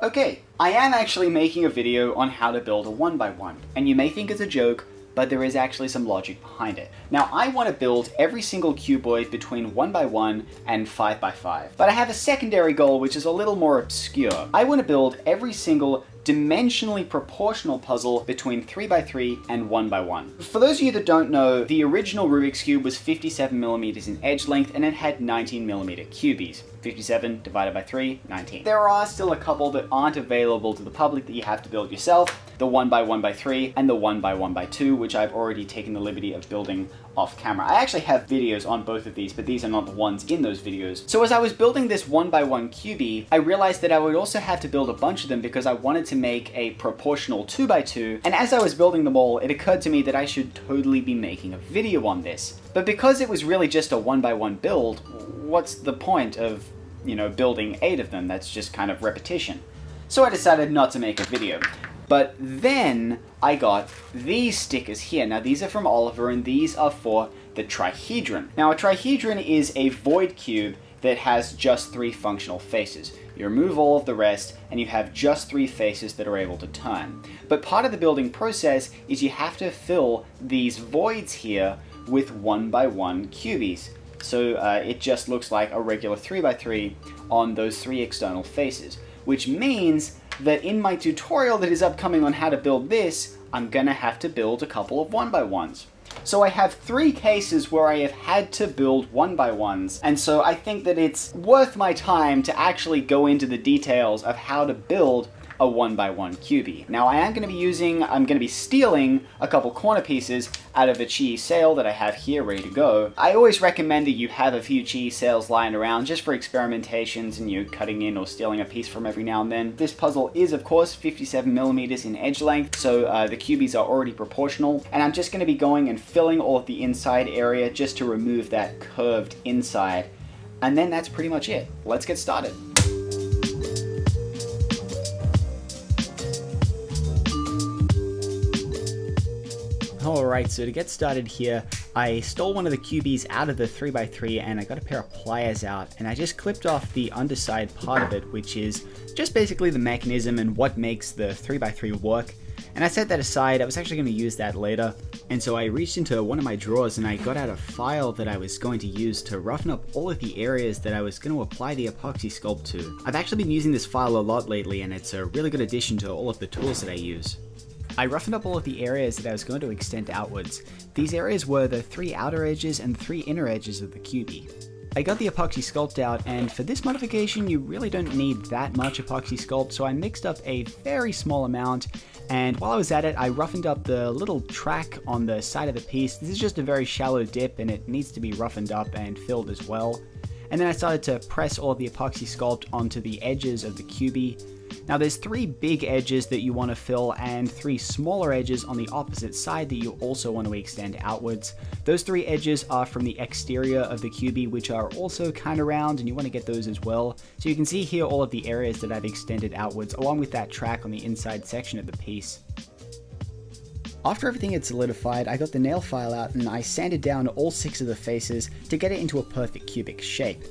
Okay, I am actually making a video on how to build a 1x1, and you may think it's a joke, but there is actually some logic behind it. Now, I want to build every single cuboid between 1x1 and 5x5, but I have a secondary goal which is a little more obscure. I want to build every single dimensionally proportional puzzle between 3x3 and 1x1. For those of you that don't know, the original Rubik's Cube was 57mm in edge length and it had 19mm cubies. 57 divided by 3, 19. There are still a couple that aren't available to the public that you have to build yourself. The 1x1x3 and the 1x1x2, which I've already taken the liberty of building off camera. I actually have videos on both of these, but these are not the ones in those videos. So as I was building this 1x1 cubie, I realized that I would also have to build a bunch of them because I wanted to make a proportional 2x2, and as I was building them all, it occurred to me that I should totally be making a video on this. But because it was really just a 1x1 build, what's the point of, building 8 of them? That's just kind of repetition. So I decided not to make a video. But then I got these stickers here. Now these are from Oliver and these are for the trihedron. Now a trihedron is a void cube that has just 3 functional faces. You remove all of the rest and you have just 3 faces that are able to turn. But part of the building process is you have to fill these voids here with 1x1 cubies. So it just looks like a regular 3x3 on those 3 external faces, which means that in my tutorial that is upcoming on how to build this, I'm gonna have to build a couple of 1x1s. So I have 3 cases where I have had to build 1x1s, and so I think that it's worth my time to actually go into the details of how to build a 1x1 cubie. Now I'm going to be stealing a couple corner pieces out of a cheese sail that I have here ready to go. I always recommend that you have a few cheese sails lying around just for experimentations and you cutting in or stealing a piece from every now and then. This puzzle is of course 57mm in edge length, so the cubies are already proportional, and I'm just going to be going and filling all of the inside area just to remove that curved inside. And then that's pretty much it. Let's get started. Alright, so to get started here, I stole one of the cubies out of the 3x3 and I got a pair of pliers out and I just clipped off the underside part of it, which is just basically the mechanism and what makes the 3x3 work. And I set that aside. I was actually going to use that later, and so I reached into one of my drawers and I got out a file that I was going to use to roughen up all of the areas that I was going to apply the epoxy sculpt to. I've actually been using this file a lot lately and it's a really good addition to all of the tools that I use. I roughened up all of the areas that I was going to extend outwards. These areas were the 3 outer edges and 3 inner edges of the cubie. I got the epoxy sculpt out, and for this modification you really don't need that much epoxy sculpt, so I mixed up a very small amount, and while I was at it I roughened up the little track on the side of the piece. This is just a very shallow dip and it needs to be roughened up and filled as well. And then I started to press all of the epoxy sculpt onto the edges of the cubie. Now there's 3 big edges that you want to fill and 3 smaller edges on the opposite side that you also want to extend outwards. Those 3 edges are from the exterior of the cubie, which are also kind of round, and you want to get those as well. So you can see here all of the areas that I've extended outwards along with that track on the inside section of the piece. After everything had solidified, I got the nail file out and I sanded down all 6 of the faces to get it into a perfect cubic shape.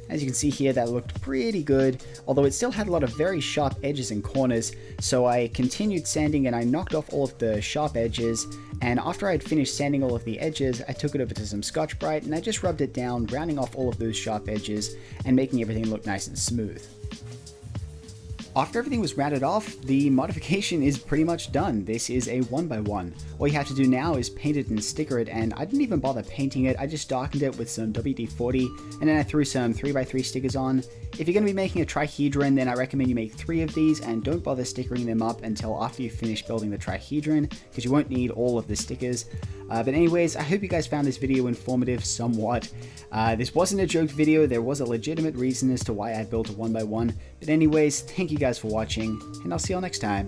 As you can see here, that looked pretty good, although it still had a lot of very sharp edges and corners, so I continued sanding and I knocked off all of the sharp edges, and after I had finished sanding all of the edges, I took it over to some Scotch-Brite and I just rubbed it down, rounding off all of those sharp edges and making everything look nice and smooth. After everything was rounded off, the modification is pretty much done. This is a 1x1. All you have to do now is paint it and sticker it, and I didn't even bother painting it. I just darkened it with some WD-40, and then I threw some 3x3 stickers on. If you're going to be making a trihedron, then I recommend you make 3 of these, and don't bother stickering them up until after you finish building the trihedron, because you won't need all of the stickers. But anyways, I hope you guys found this video informative somewhat. This wasn't a joke video, there was a legitimate reason as to why I built a 1x1. But anyways, thank you guys for watching, and I'll see you all next time.